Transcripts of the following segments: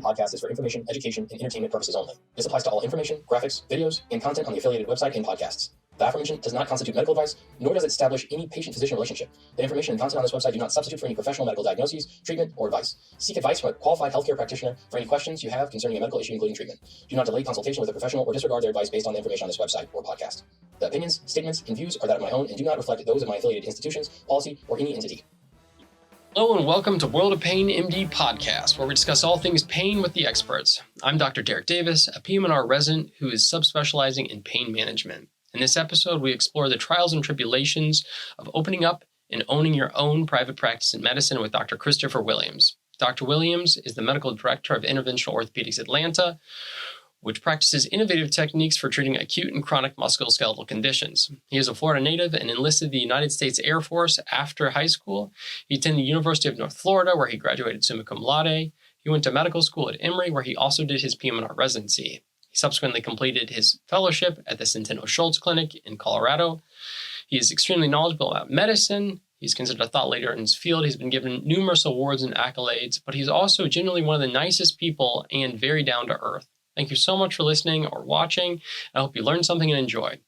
podcast is for information, education, and entertainment purposes only. This applies to all information, graphics, videos, and content on the affiliated website and podcasts. The aforementioned does not constitute medical advice, nor does it establish any patient-physician relationship. The information and content on this website do not substitute for any professional medical diagnoses, treatment, or advice. Seek advice from a qualified healthcare practitioner for any questions you have concerning a medical issue, including treatment. Do not delay consultation with a professional or disregard their advice based on the information on this website or podcast. The opinions, statements, and views are that of my own and do not reflect those of my affiliated institutions, policy, or any entity. Hello and welcome to World of Pain MD podcast, where we discuss all things pain with the experts. I'm Dr. Derek Davis, a PM&R resident who is subspecializing in pain management. In this episode, we explore the trials and tribulations of opening up and owning your own private practice in medicine with Dr. Christopher Williams. Dr. Williams is the medical director of Interventional Orthopedics Atlanta, which practices innovative techniques for treating acute and chronic musculoskeletal conditions. He is a Florida native and enlisted the United States Air Force after high school. He attended the University of North Florida, where he graduated summa cum laude. He went to medical school at Emory, where he also did his PM&R residency. He subsequently completed his fellowship at the Centeno Schultz Clinic in Colorado. He is extremely knowledgeable about medicine. He's considered a thought leader in his field. He's been given numerous awards and accolades, but he's also genuinely one of the nicest people and very down to earth. Thank you so much for listening or watching. I hope you learned something and enjoyed.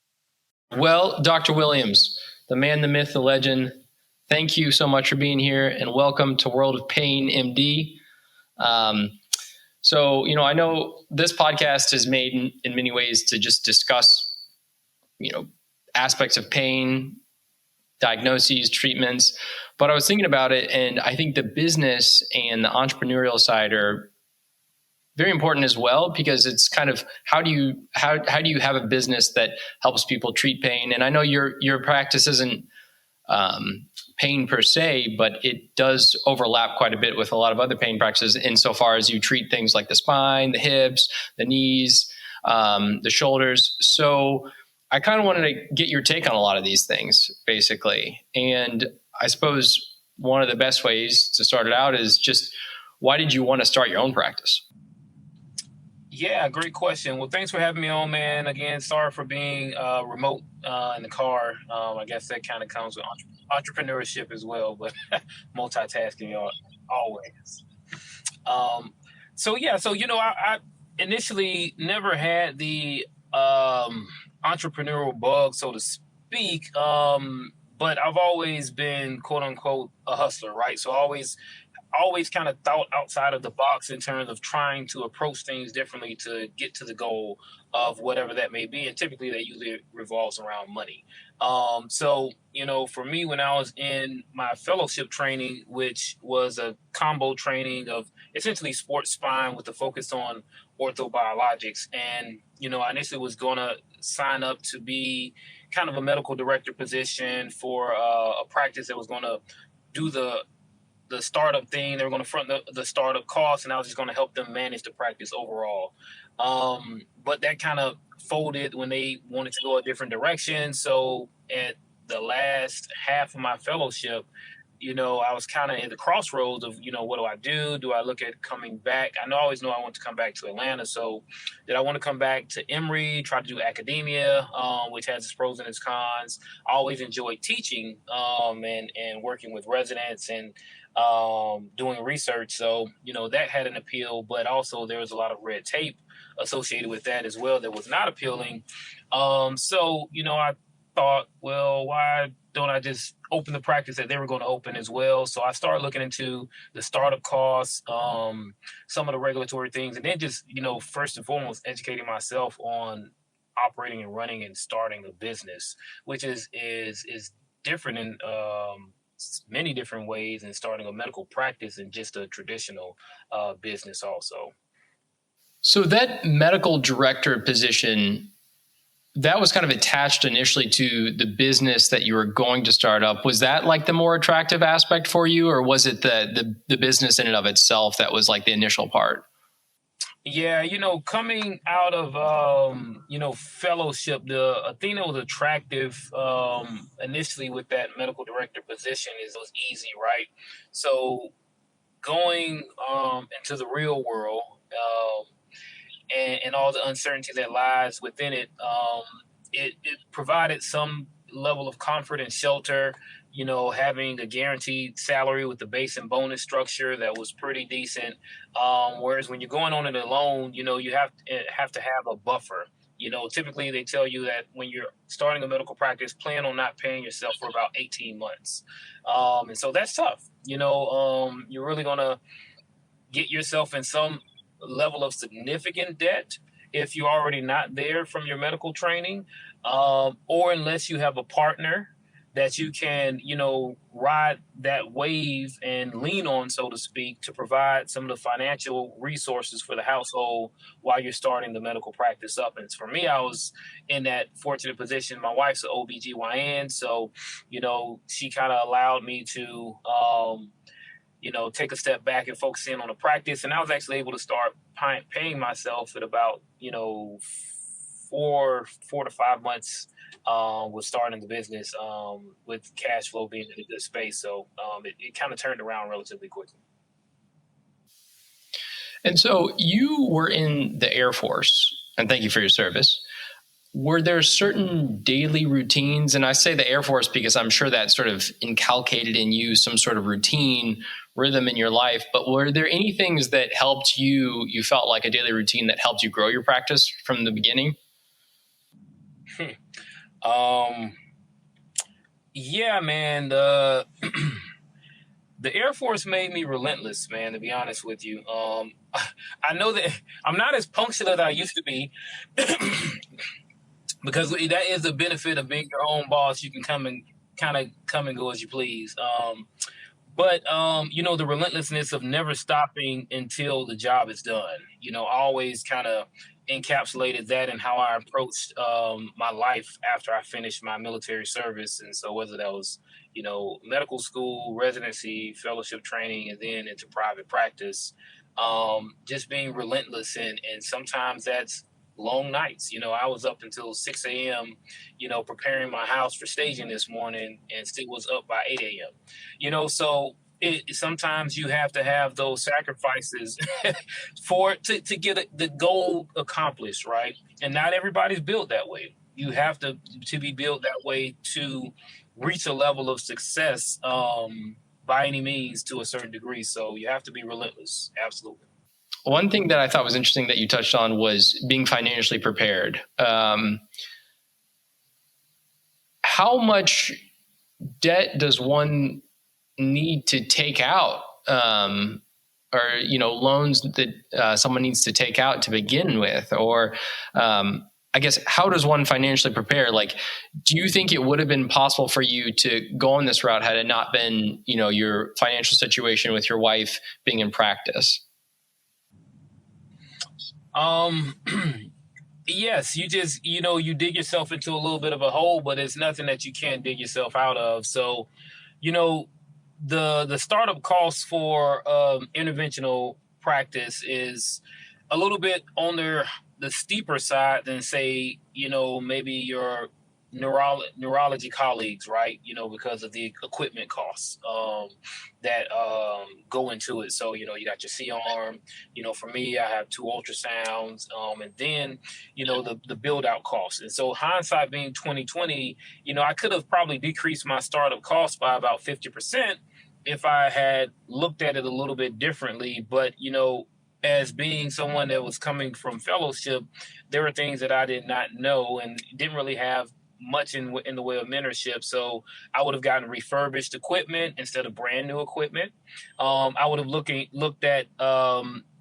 Well, Dr. Williams, the man, the myth, the legend, thank you so much for being here and welcome to World of Pain MD. I know this podcast is made in many ways to just discuss, aspects of pain, diagnoses, treatments, but I was thinking about it and I think the business and the entrepreneurial side are very important as well, because it's kind of how do you have a business that helps people treat pain? And I know your practice isn't pain per se, but it does overlap quite a bit with a lot of other pain practices insofar as you treat things like the spine, the hips, the knees, the shoulders. So I kind of wanted to get your take on a lot of these things, basically. And I suppose one of the best ways to start it out is just, why did you want to start your own practice? Yeah, great question. Well, thanks for having me on, man. Again, sorry for being remote in the car. I guess that kind of comes with entrepreneurship as well, but multitasking always. I initially never had the entrepreneurial bug, so to speak, but I've always been, quote unquote, a hustler, right? So always kind of thought outside of the box in terms of trying to approach things differently to get to the goal of whatever that may be. And typically that usually revolves around money. For me, when I was in my fellowship training, which was a combo training of essentially sports spine with a focus on orthobiologics. And, I initially was going to sign up to be kind of a medical director position for a practice that was going to do the startup thing. They were going to front the startup costs, and I was just going to help them manage the practice overall. But that kind of folded when they wanted to go a different direction. So at the last half of my fellowship, I was kind of in the crossroads of, what do I do? Do I look at coming back? I always know I want to come back to Atlanta. So did I want to come back to Emory, try to do academia, which has its pros and its cons? I always enjoyed teaching and working with residents and doing research. So, that had an appeal, but also there was a lot of red tape associated with that as well that was not appealing. I thought, well, why don't I just open the practice that they were going to open as well? So I started looking into the startup costs, some of the regulatory things, and then just, first and foremost, educating myself on operating and running and starting a business, which is different in many different ways in starting a medical practice and just a traditional business also. So that medical director position, that was kind of attached initially to the business that you were going to start up. Was that like the more attractive aspect for you, or was it the business in and of itself that was like the initial part? Yeah, coming out of, fellowship, the thing that was attractive initially with that medical director position is it was easy, right? So going into the real world and all the uncertainty that lies within it, it provided some level of comfort and shelter, having a guaranteed salary with the base and bonus structure that was pretty decent. Whereas when you're going on it alone, you have to have a buffer. Typically they tell you that when you're starting a medical practice, plan on not paying yourself for about 18 months. And so that's tough. You're really going to get yourself in some level of significant debt if you're already not there from your medical training, or unless you have a partner that you can, ride that wave and lean on, so to speak, to provide some of the financial resources for the household while you're starting the medical practice up. And for me, I was in that fortunate position. My wife's an OBGYN, so, she kind of allowed me to, take a step back and focus in on the practice. And I was actually able to start paying myself at about, 4 to 5 months with starting the business, with cash flow being in a good space. So it kind of turned around relatively quickly. And so you were in the Air Force, and thank you for your service. Were there certain daily routines? And I say the Air Force because I'm sure that sort of inculcated in you some sort of routine rhythm in your life, but were there any things that helped you felt like a daily routine that helped you grow your practice from the beginning? Yeah, man, the Air Force made me relentless, man, to be honest with you. I know that I'm not as punctual as I used to be because that is the benefit of being your own boss. You can come and go as you please. But the relentlessness of never stopping until the job is done, always kind of encapsulated that in how I approached my life after I finished my military service. And so whether that was, medical school, residency, fellowship training, and then into private practice, just being relentless. And sometimes that's long nights. I was up until 6 a.m., preparing my house for staging this morning and still was up by 8 a.m. So sometimes you have to have those sacrifices to get the goal accomplished, right? And not everybody's built that way. You have to be built that way to reach a level of success by any means to a certain degree. So you have to be relentless. Absolutely. One thing that I thought was interesting that you touched on was being financially prepared. How much debt does one need to take out, or loans that someone needs to take out to begin with? Or I guess, how does one financially prepare? Like, do you think it would have been possible for you to go on this route had it not been, your financial situation with your wife being in practice? Yes, you just, you dig yourself into a little bit of a hole, but it's nothing that you can't dig yourself out of. So, the startup costs for interventional practice is a little bit on the steeper side than, say, maybe your neurology colleagues, right? Because of the equipment costs that go into it. So, you got your C-arm, for me, I have 2 ultrasounds, and then, the build out costs. And so hindsight being 2020, I could have probably decreased my startup costs by about 50% if I had looked at it a little bit differently. But, as being someone that was coming from fellowship, there were things that I did not know and didn't really have much in the way of mentorship. So I would have gotten refurbished equipment instead of brand new equipment. I would have looked at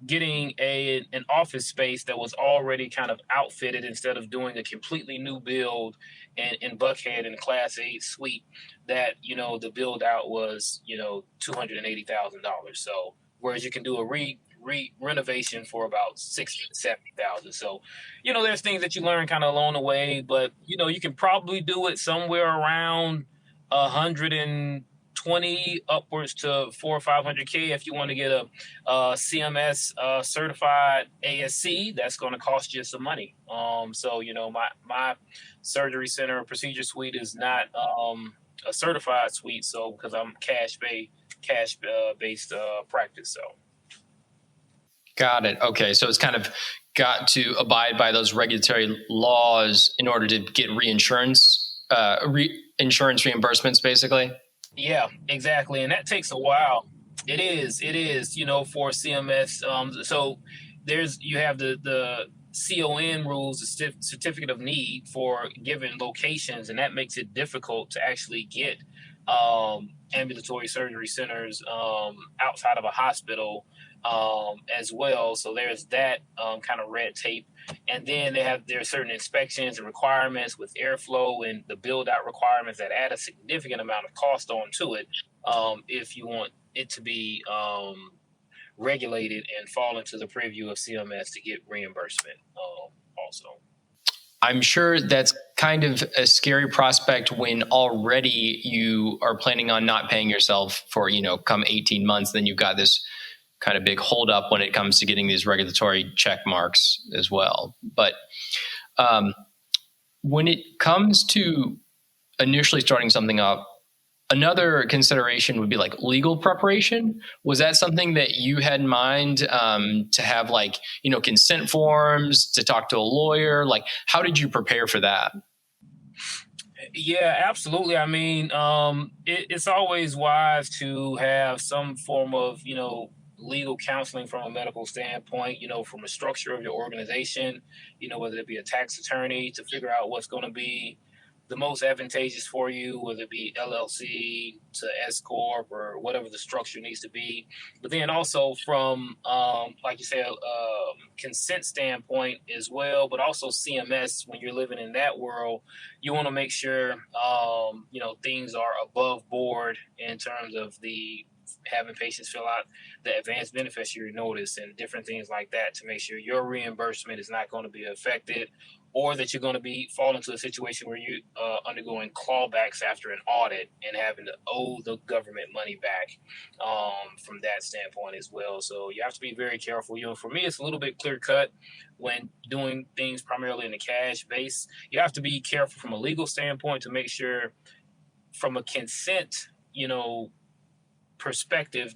getting an office space that was already kind of outfitted instead of doing a completely new build in Buckhead in a Class 8 suite that, the build out was, $280,000. So whereas you can do a renovation for about 60 to 70,000. So, there's things that you learn kind of along the way, but you can probably do it somewhere around 120 upwards to 400 or 500K if you want to get a CMS certified ASC. That's going to cost you some money. So my surgery center procedure suite is not a certified suite, so because I'm cash based practice. So. Got it. Okay. So it's kind of got to abide by those regulatory laws in order to get reinsurance insurance reimbursements, basically. Yeah, exactly. And that takes a while. It is, for CMS. So you have the CON rules, the certificate of need for given locations, and that makes it difficult to actually get ambulatory surgery centers outside of a hospital as well. So there's that kind of red tape. And then there are certain inspections and requirements with airflow and the build out requirements that add a significant amount of cost onto it if you want it to be regulated and fall into the purview of CMS to get reimbursement also. I'm sure that's kind of a scary prospect when already you are planning on not paying yourself for, come 18 months. Then you've got this kind of big holdup when it comes to getting these regulatory check marks as well. But when it comes to initially starting something up, another consideration would be like legal preparation. Was that something that you had in mind to have consent forms, to talk to a lawyer? Like, how did you prepare for that? Yeah, absolutely. I mean, it's always wise to have some form of, legal counseling from a medical standpoint, from a structure of your organization, whether it be a tax attorney to figure out what's going to be the most advantageous for you, whether it be LLC to S Corp or whatever the structure needs to be. But then also from, like you said, consent standpoint as well, but also CMS, when you're living in that world, you want to make sure, things are above board in terms of having patients fill out the advanced beneficiary notice and different things like that to make sure your reimbursement is not going to be affected, or that you're going to fall into a situation where you're undergoing clawbacks after an audit and having to owe the government money back from that standpoint as well. So you have to be very careful. For me, it's a little bit clear cut when doing things primarily in the cash base. You have to be careful from a legal standpoint to make sure from a consent, perspective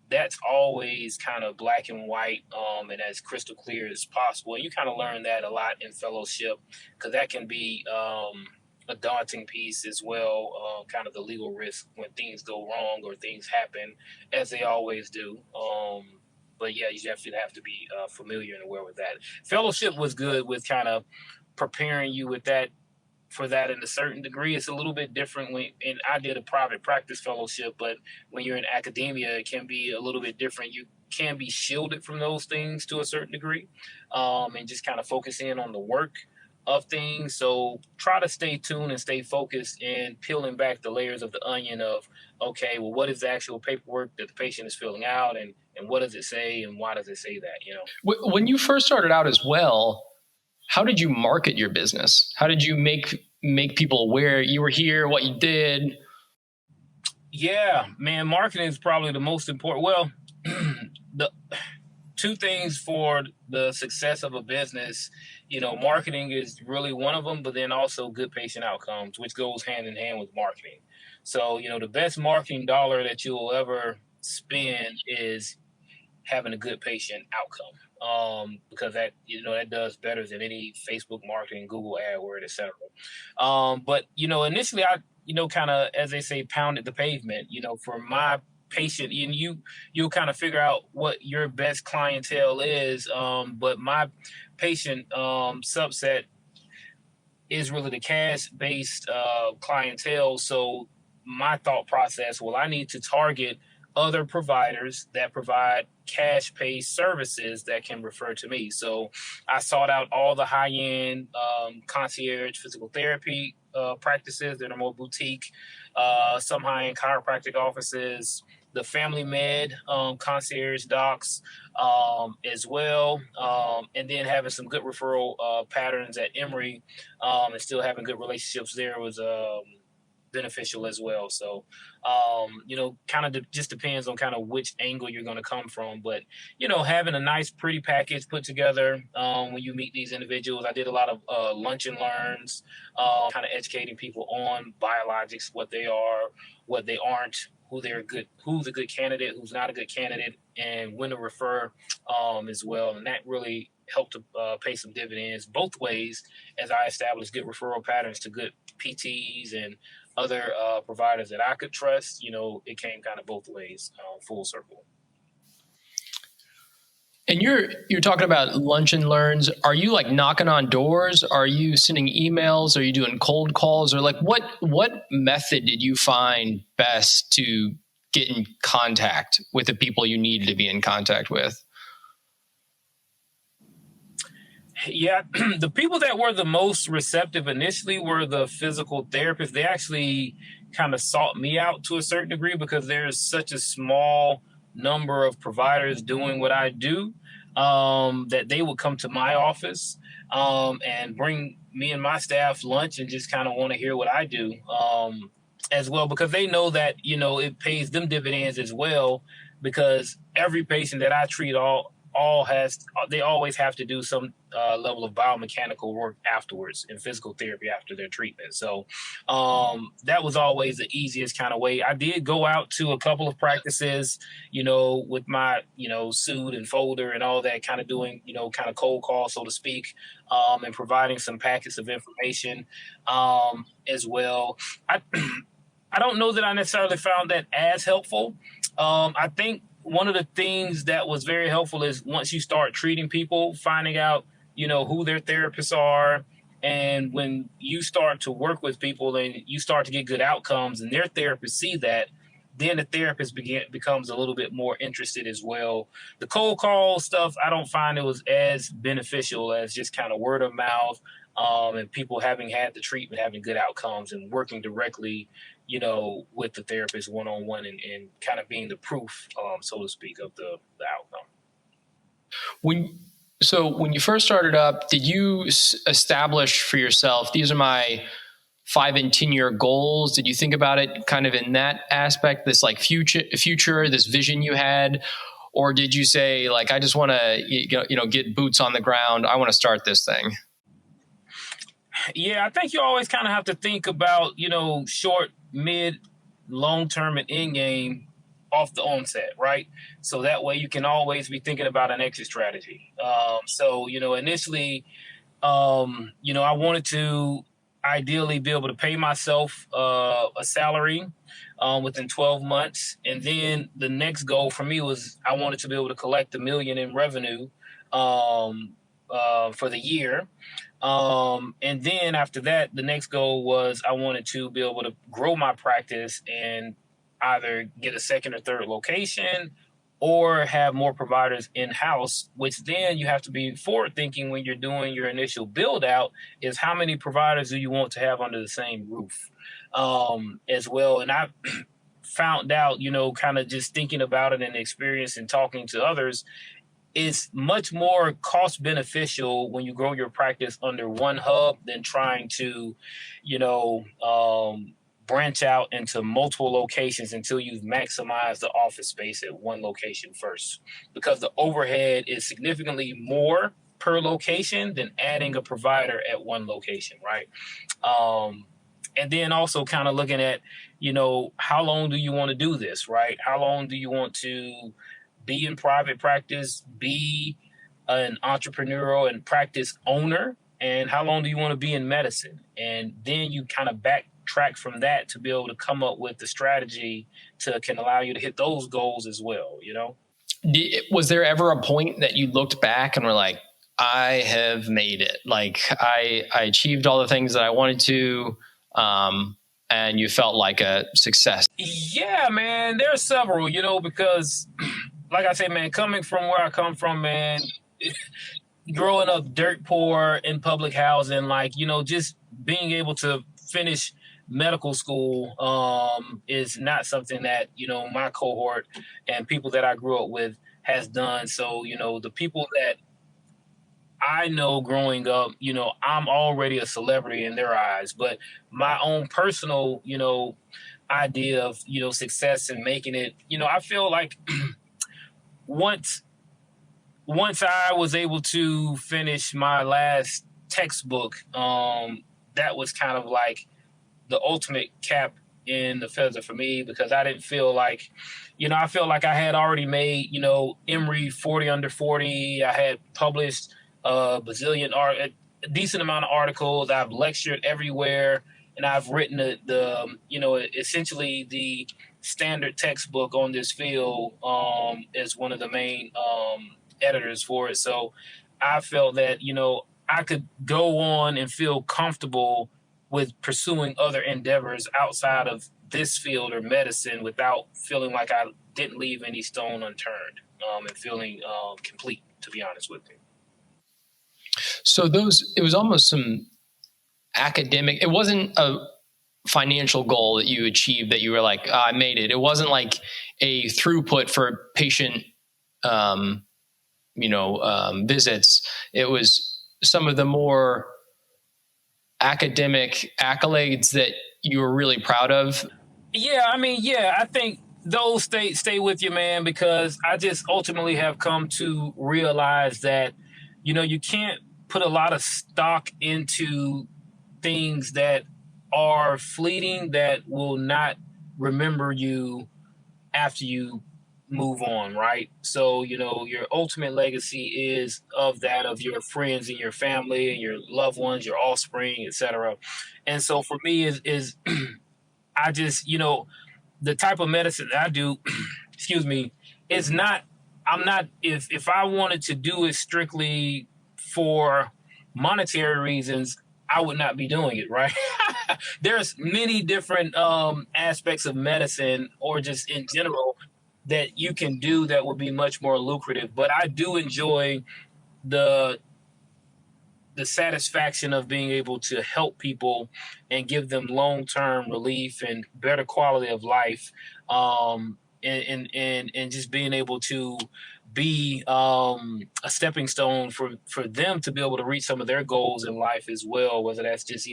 that's always kind of black and white and as crystal clear as possible. And you kind of learn that a lot in fellowship, because that can be a daunting piece as well, kind of the legal risk when things go wrong or things happen, as they always do. But yeah, you definitely have to be familiar and aware with that. Fellowship was good with kind of preparing you with that, for that in a certain degree. It's a little bit different and I did a private practice fellowship, but when you're in academia, it can be a little bit different. You can be shielded from those things to a certain degree, and just kind of focus in on the work of things. So try to stay tuned and stay focused in peeling back the layers of the onion of, okay, well, what is the actual paperwork that the patient is filling out, and what does it say, and why does it say that, When you first started out as well, how did you market your business? How did you make people aware you were here, what you did? Yeah, man, marketing is probably the most important. Well, the two things for the success of a business, marketing is really one of them, but then also good patient outcomes, which goes hand in hand with marketing. So, the best marketing dollar that you'll ever spend is having a good patient outcome, because that does better than any Facebook marketing, Google AdWords, etc. But initially I kind of, as they say, pounded the pavement. For my patient, and you'll kind of figure out what your best clientele is. But my patient subset is really the cash-based clientele. So my thought process, well, I need to target other providers that provide cash pay services that can refer to me. So I sought out all the high-end concierge physical therapy practices that are more boutique, some high-end chiropractic offices, the family med concierge docs as well, and then having some good referral patterns at Emory, and still having good relationships there was beneficial as well. So, kind of just depends on kind of which angle you're going to come from. But, having a nice, pretty package put together when you meet these individuals. I did a lot of lunch and learns, kind of educating people on biologics, what they are, what they aren't, who's a good candidate, who's not a good candidate, and when to refer as well. And that really helped to pay some dividends both ways as I established good referral patterns to good PTs and other providers that I could trust. It came kind of both ways, full circle. And you're talking about lunch and learns. Are you like knocking on doors? Are you sending emails? Are you doing cold calls? Or like what method did you find best to get in contact with the people you needed to be in contact with? Yeah, the people that were the most receptive initially were the physical therapists. They actually kind of sought me out to a certain degree because there's such a small number of providers doing what I do that they would come to my office and bring me and my staff lunch and just kind of want to hear what I do as well, because they know that, it pays them dividends as well, because every patient that I treat they always have to do some level of biomechanical work afterwards and physical therapy after their treatment. So that was always the easiest kind of way. I did go out to a couple of practices, with my, suit and folder and all that, kind of doing, kind of cold call, so to speak, and providing some packets of information as well. I don't know that I necessarily found that as helpful. I think one of the things that was very helpful is once you start treating people, finding out, who their therapists are. And when you start to work with people and you start to get good outcomes and their therapists see that, then the therapist becomes a little bit more interested as well. The cold call stuff, I don't find it was as beneficial as just kind of word of mouth and people having had the treatment, having good outcomes and working directly, with the therapist one-on-one and kind of being the proof, so to speak, of the outcome. When you first started up, did you establish for yourself, these are my 5 and 10-year goals? Did you think about it kind of in that aspect, this like future, this vision you had? Or did you say like, I just want to, get boots on the ground. I want to start this thing? Yeah, I think you always kind of have to think about, short, mid, long-term, and end game off the onset, right? So that way you can always be thinking about an exit strategy. Initially, I wanted to ideally be able to pay myself a salary within 12 months. And then the next goal for me was I wanted to be able to collect $1 million in revenue for the year. And then after that, the next goal was I wanted to be able to grow my practice and either get a second or third location or have more providers in-house, which then you have to be forward thinking when you're doing your initial build out is how many providers do you want to have under the same roof as well. And I found out, kind of just thinking about it and experience and talking to others, it's much more cost beneficial when you grow your practice under one hub than trying to, branch out into multiple locations until you've maximized the office space at one location first, because the overhead is significantly more per location than adding a provider at one location, right? And then also kind of looking at, how long do you want to do this, right? How long do you want to be in private practice, be an entrepreneurial and practice owner, and how long do you want to be in medicine? And then you kind of backtrack from that to be able to come up with the strategy can allow you to hit those goals as well, Was there ever a point that you looked back and were like, I have made it? Like I achieved all the things that I wanted to, and you felt like a success? Yeah, man, there's several, because like I say, man, coming from where I come from, man, growing up dirt poor in public housing, just being able to finish medical school is not something that, my cohort and people that I grew up with has done. So, the people that I know growing up, I'm already a celebrity in their eyes, but my own personal, idea of, success and making it, I feel like once I was able to finish my last textbook, that was kind of like the ultimate cap in the feather for me because I didn't feel like, I felt like I had already made, Emory 40 under 40. I had published a decent amount of articles. I've lectured everywhere, and I've written essentially the standard textbook on this field as one of the main editors for it. So I felt that, I could go on and feel comfortable with pursuing other endeavors outside of this field or medicine without feeling like I didn't leave any stone unturned and feeling complete, to be honest with you. So it was almost some academic, it wasn't a financial goal that you achieved that you were like, I made it. It wasn't like a throughput for patient, visits. It was some of the more academic accolades that you were really proud of. Yeah, I think those stay with you, man, because I just ultimately have come to realize that, you can't put a lot of stock into things that are fleeting, that will not remember you after you move on, right? So, your ultimate legacy is of your friends and your family and your loved ones, your offspring, etc. And so for me is I just, the type of medicine that I do, excuse me, is not, if I wanted to do it strictly for monetary reasons, I would not be doing it, right? There's many different aspects of medicine or just in general that you can do that would be much more lucrative. But I do enjoy the satisfaction of being able to help people and give them long-term relief and better quality of life, and just being able to be a stepping stone for them to be able to reach some of their goals in life as well, whether that's just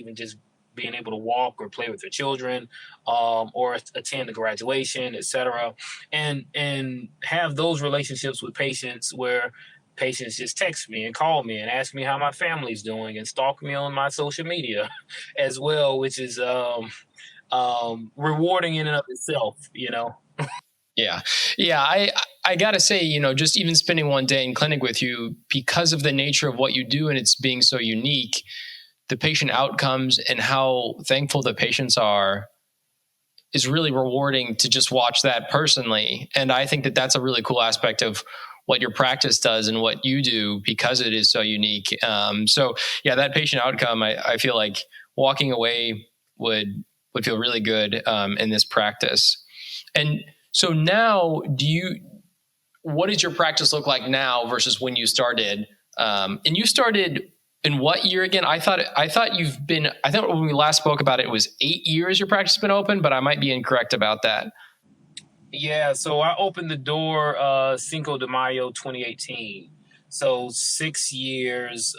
being able to walk or play with their children, or attend a graduation, etc. And have those relationships with patients where patients just text me and call me and ask me how my family's doing and stalk me on my social media as well, which is rewarding in and of itself, Yeah. I gotta say, just even spending one day in clinic with you, because of the nature of what you do and it's being so unique, the patient outcomes and how thankful the patients are is really rewarding to just watch that personally. And I think that that's a really cool aspect of what your practice does and what you do because it is so unique. So yeah, that patient outcome, I feel like walking away would feel really good in this practice. And so now what does your practice look like now versus when you started? And you started in what year again? I thought when we last spoke about it, it was 8 years your practice has been open, but I might be incorrect about that. Yeah, so I opened the door Cinco de Mayo 2018. So 6 years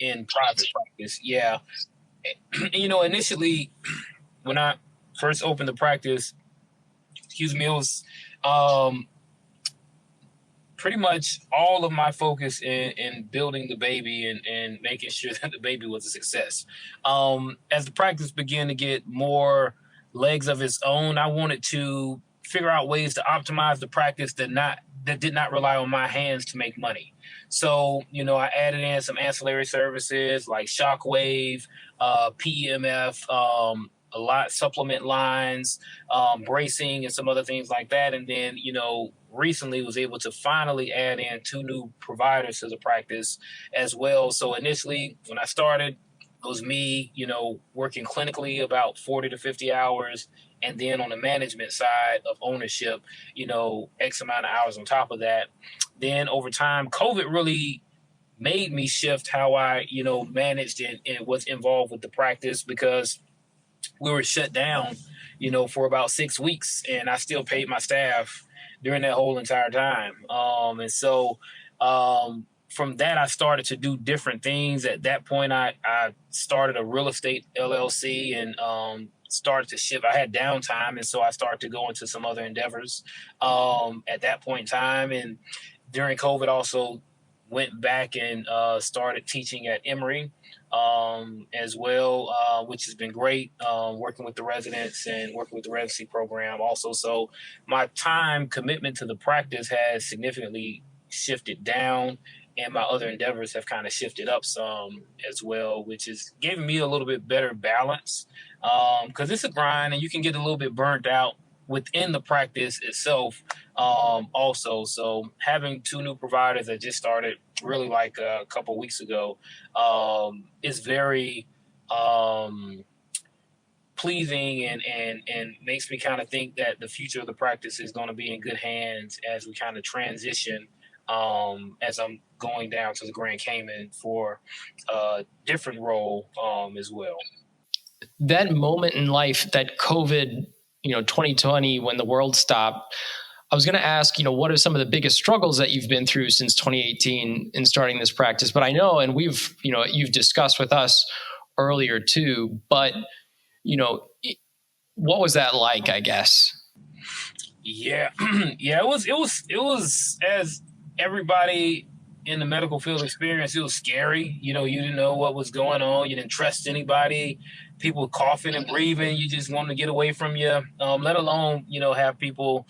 in private practice. Yeah. Initially when I first opened the practice, it was pretty much all of my focus in building the baby and making sure that the baby was a success. As the practice began to get more legs of its own, I wanted to figure out ways to optimize the practice that did not rely on my hands to make money. So, I added in some ancillary services like Shockwave, PEMF, a lot supplement lines, bracing, and some other things like that. And then, recently was able to finally add in 2 new providers to the practice as well. So initially, when I started, it was me, working clinically about 40 to 50 hours. And then on the management side of ownership, X amount of hours on top of that. Then over time, COVID really made me shift how I, managed and was involved with the practice, because we were shut down, for about 6 weeks, and I still paid my staff during that whole entire time. And so from that, I started to do different things. At that point, I started a real estate LLC and started to shift. I had downtime, and so I started to go into some other endeavors at that point in time. And during COVID, also went back and started teaching at Emory as well, which has been great, working with the residents and working with the residency program also. So my time commitment to the practice has significantly shifted down, and my other endeavors have kind of shifted up some as well, which is giving me a little bit better balance, because it's a grind and you can get a little bit burnt out within the practice itself also. So having two new providers that just started really like a couple weeks ago is very pleasing and makes me kind of think that the future of the practice is going to be in good hands as we kind of transition, as I'm going down to the Grand Cayman for a different role as well. That moment in life, that COVID, 2020, when the world stopped, I was going to ask, what are some of the biggest struggles that you've been through since 2018 in starting this practice? But I know, and you've discussed with us earlier too, but, what was that like, I guess? Yeah. Yeah, it was as everybody in the medical field experienced, it was scary. You didn't know what was going on. You didn't trust anybody. People coughing and breathing. You just wanted to get away from you, let alone, have people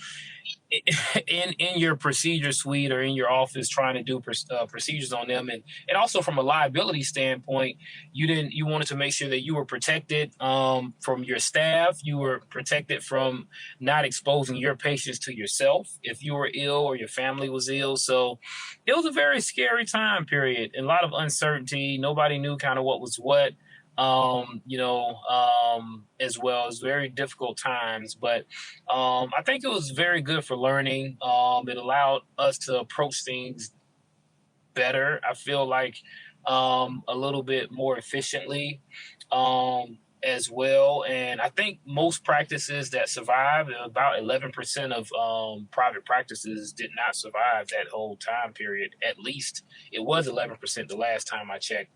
in your procedure suite or in your office trying to do procedures on them. And also from a liability standpoint, you wanted to make sure that you were protected from your staff. You were protected from not exposing your patients to yourself if you were ill or your family was ill. So it was a very scary time period and a lot of uncertainty. Nobody knew kind of what was what. As well as very difficult times. But I think it was very good for learning. It allowed us to approach things better. I feel like a little bit more efficiently as well. And I think most practices that survived, about 11% of private practices did not survive that whole time period. At least it was 11% the last time I checked.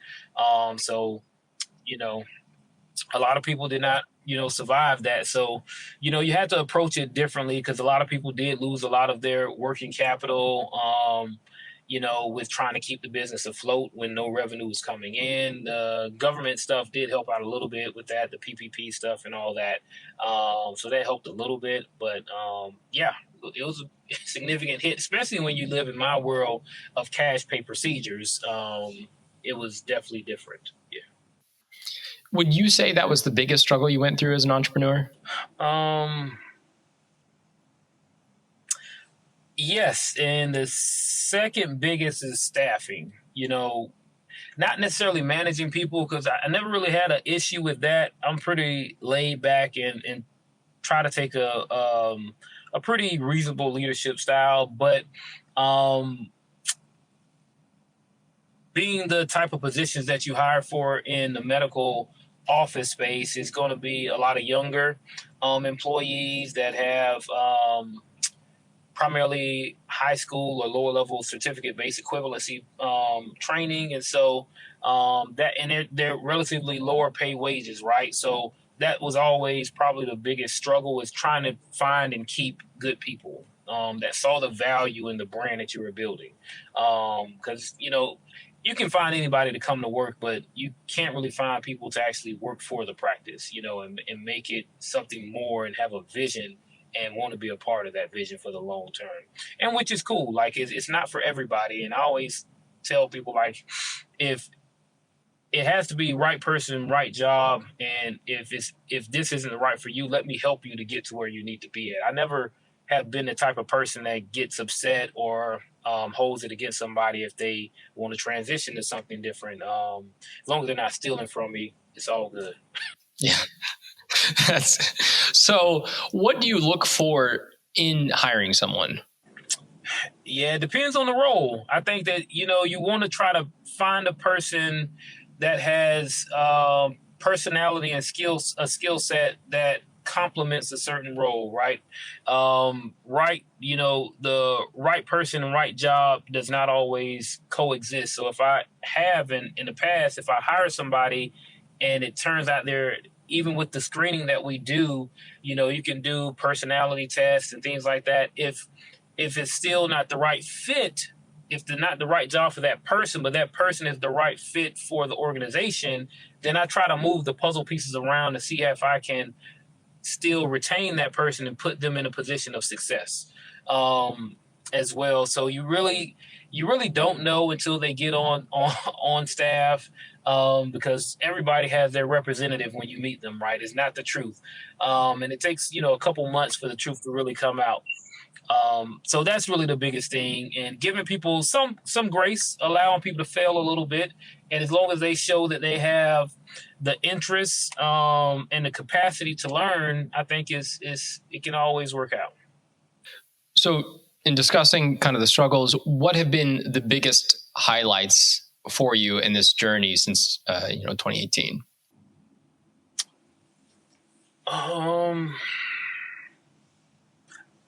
A lot of people did not, survive that. So, you had to approach it differently because a lot of people did lose a lot of their working capital, with trying to keep the business afloat when no revenue was coming in. The government stuff did help out a little bit with that, the PPP stuff and all that. So that helped a little bit. But, it was a significant hit, especially when you live in my world of cash pay procedures. It was definitely different. Yeah. Would you say that was the biggest struggle you went through as an entrepreneur? Yes. And the second biggest is staffing, not necessarily managing people, because I never really had an issue with that. I'm pretty laid back and try to take a pretty reasonable leadership style, but being the type of positions that you hire for in the medical office space is going to be a lot of younger employees that have primarily high school or lower level certificate-based equivalency training. And so they're relatively lower pay wages, right? So that was always probably the biggest struggle, is trying to find and keep good people that saw the value in the brand that you were building. Because, you can find anybody to come to work, but you can't really find people to actually work for the practice, and make it something more and have a vision and want to be a part of that vision for the long term. And which is cool. Like, it's not for everybody. And I always tell people, like, if it has to be right person, right job. And if this isn't right for you, let me help you to get to where you need to be at. I never have been the type of person that gets upset or holds it against somebody if they want to transition to something different. As long as they're not stealing from me, it's all good. Yeah. So what do you look for in hiring someone? Yeah, it depends on the role. I think that, you want to try to find a person that has personality and a skill set that complements a certain role, right? The right person and right job does not always coexist. So if I have in the past, if I hire somebody and it turns out even with the screening that we do, you can do personality tests and things like that. If it's still not the right fit, if they're not the right job for that person, but that person is the right fit for the organization, then I try to move the puzzle pieces around to see if I can still retain that person and put them in a position of success as well. So you really don't know until they get on staff, because everybody has their representative when you meet them, right? It's not the truth. And it takes, a couple months for the truth to really come out. So that's really the biggest thing, and giving people some grace, allowing people to fail a little bit. And as long as they show that they have the interest and the capacity to learn, I think it can always work out. So in discussing kind of the struggles, what have been the biggest highlights for you in this journey since 2018?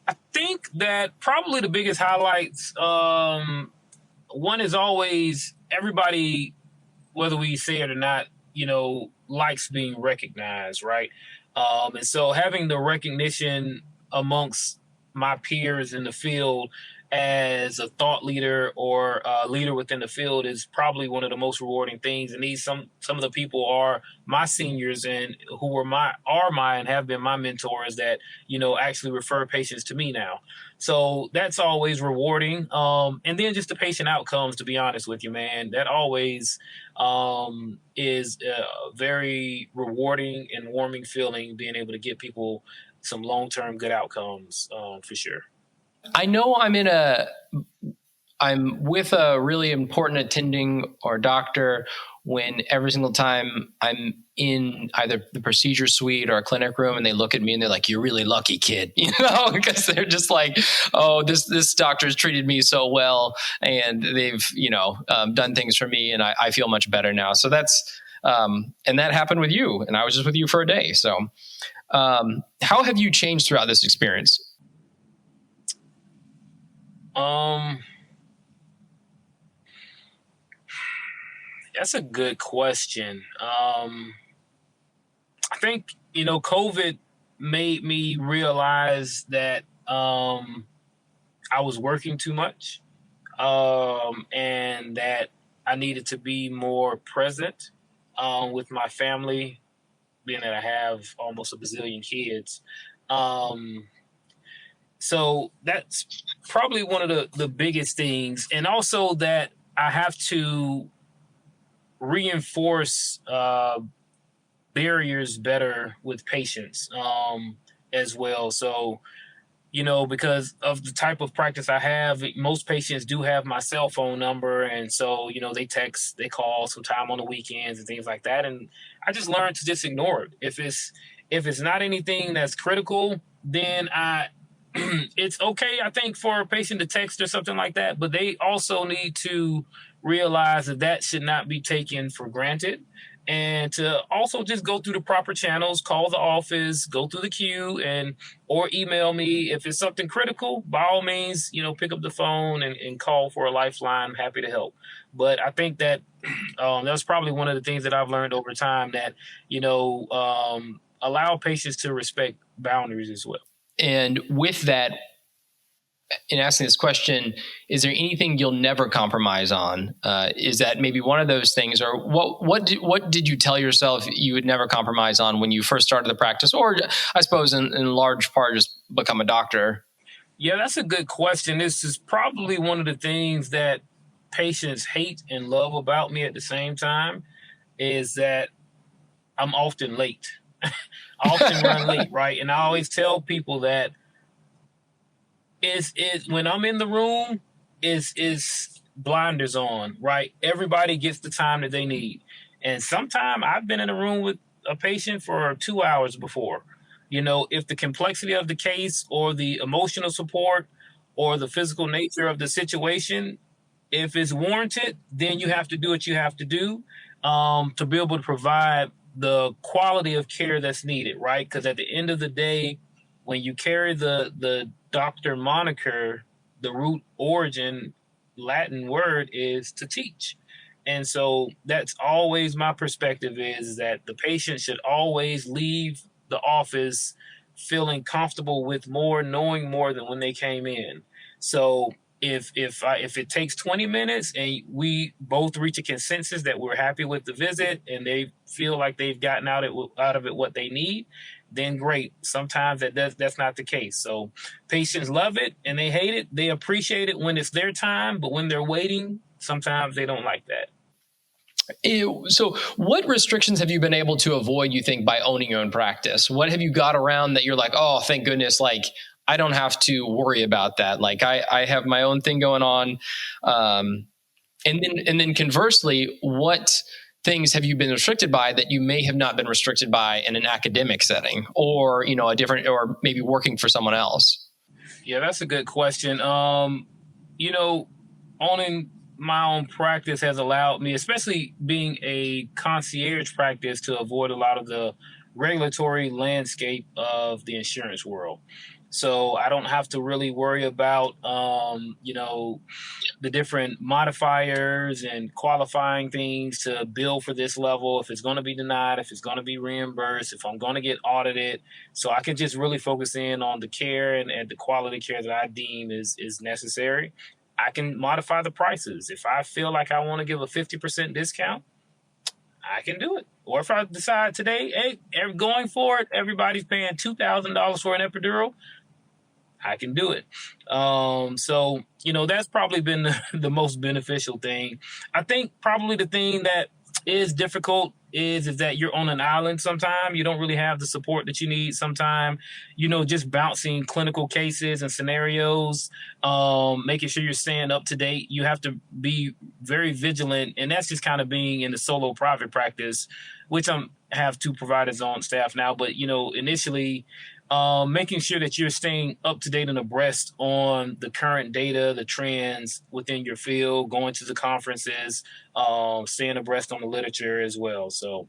I think that probably the biggest highlights, one is always everybody, whether we say it or not, likes being recognized, right? And so having the recognition amongst my peers in the field as a thought leader or a leader within the field is probably one of the most rewarding things. And some of the people are my seniors and who are my and have been my mentors that, actually refer patients to me now. So that's always rewarding. And then just the patient outcomes, to be honest with you, man, that always is a very rewarding and warming feeling, being able to get people some long-term good outcomes for sure. I know I'm with a really important attending or doctor when every single time I'm in either the procedure suite or a clinic room and they look at me and they're like, "You're really lucky, kid," because they're just like, "Oh, this doctor's treated me so well and they've, done things for me and I feel much better now." So that's, and that happened with you, and I was just with you for a day. So, how have you changed throughout this experience? That's a good question. I think, COVID made me realize that I was working too much, and that I needed to be more present with my family, being that I have almost a bazillion kids. So that's probably one of the biggest things. And also that I have to reinforce barriers better with patients as well. So, because of the type of practice I have, most patients do have my cell phone number. And so, they text, they call sometime on the weekends and things like that. And I just learned to just ignore it. If it's not anything that's critical, then it's okay, I think, for a patient to text or something like that, but they also need to realize that should not be taken for granted, and to also just go through the proper channels, call the office, go through the queue, or email me. If it's something critical, by all means, pick up the phone and call for a lifeline. I'm happy to help. But I think that that's probably one of the things that I've learned over time, that, allow patients to respect boundaries as well. And with that, in asking this question, is there anything you'll never compromise on? Is that maybe one of those things, or what did you tell yourself you would never compromise on when you first started the practice, or I suppose in large part just become a doctor? Yeah, that's a good question. This is probably one of the things that patients hate and love about me at the same time, is that I'm often late. I often run late, right? And I always tell people that is when I'm in the room, is blinders on, right? Everybody gets the time that they need. And sometimes I've been in a room with a patient for 2 hours before. If the complexity of the case or the emotional support or the physical nature of the situation, if it's warranted, then you have to do what you have to do to be able to provide the quality of care that's needed, right? Because at the end of the day, when you carry the doctor moniker, the root origin Latin word is to teach. And so that's always my perspective, is that the patient should always leave the office feeling comfortable with more, knowing more than when they came in. So if it takes 20 minutes and we both reach a consensus that we're happy with the visit and they feel like they've gotten out of it what they need, then great. Sometimes that's not the case. So patients love it and they hate it. They appreciate it when it's their time, but when they're waiting, sometimes they don't like that. So what restrictions have you been able to avoid, you think, by owning your own practice? What have you got around that you're like, oh, thank goodness, like, I don't have to worry about that. Like, I have my own thing going on. And then conversely, what things have you been restricted by that you may have not been restricted by in an academic setting or, a different, or maybe working for someone else? Yeah, that's a good question. Owning my own practice has allowed me, especially being a concierge practice, to avoid a lot of the regulatory landscape of the insurance world. So I don't have to really worry about, the different modifiers and qualifying things to bill for this level, if it's going to be denied, if it's going to be reimbursed, if I'm going to get audited. So I can just really focus in on the care and the quality care that I deem is necessary. I can modify the prices. If I feel like I want to give a 50% discount, I can do it. Or if I decide today, hey, going forward, everybody's paying $2,000 for an epidural, I can do it. So that's probably been the most beneficial thing. I think probably the thing that is difficult is that you're on an island sometimes. You don't really have the support that you need sometimes, just bouncing clinical cases and scenarios, making sure you're staying up to date. You have to be very vigilant. And that's just kind of being in the solo private practice, which I have 2 providers on staff now. But, initially, making sure that you're staying up to date and abreast on the current data, the trends within your field, going to the conferences, staying abreast on the literature as well. So,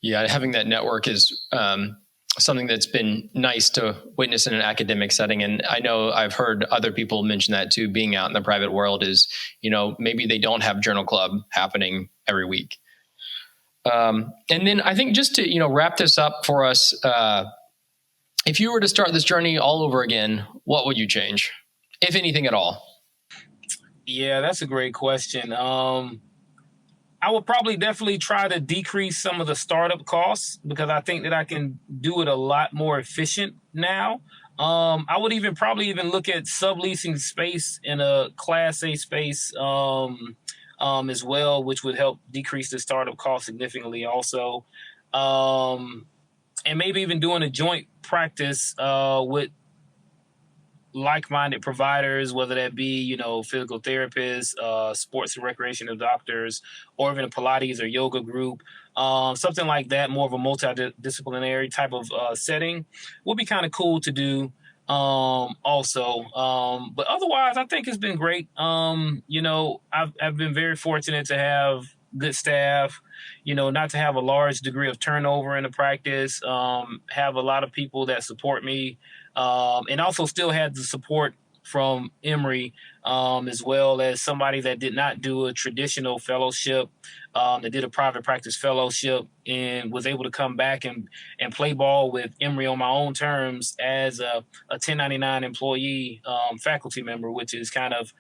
yeah, having that network is something that's been nice to witness in an academic setting. And I know I've heard other people mention that too, being out in the private world is, maybe they don't have journal club happening every week. And then I think just to, wrap this up for us, if you were to start this journey all over again, what would you change, if anything at all? Yeah, that's a great question. I would probably definitely try to decrease some of the startup costs because I think that I can do it a lot more efficient now. I would probably look at subleasing space in a Class A space as well, which would help decrease the startup cost significantly also. And maybe even doing a joint practice with like-minded providers, whether that be, physical therapists, sports and recreational doctors, or even a Pilates or yoga group, something like that, more of a multidisciplinary type of setting would be kind of cool to do also. But otherwise, I think it's been great. I've been very fortunate to have good staff, not to have a large degree of turnover in the practice, have a lot of people that support me, and also still had the support from Emory, as well as somebody that did not do a traditional fellowship, that did a private practice fellowship and was able to come back and play ball with Emory on my own terms as a 1099 employee, faculty member, which is kind of,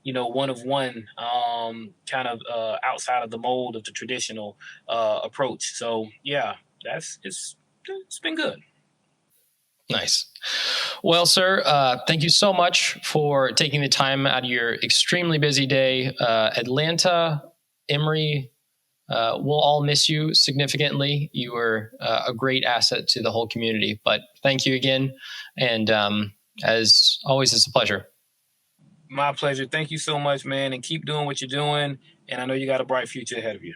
one of one, outside of the mold of the traditional approach. So yeah, it's been good. Nice. Well, sir, thank you so much for taking the time out of your extremely busy day. Atlanta, Emory, we'll all miss you significantly. You were a great asset to the whole community, but thank you again. And as always, it's a pleasure. My pleasure. Thank you so much, man. And keep doing what you're doing. And I know you got a bright future ahead of you.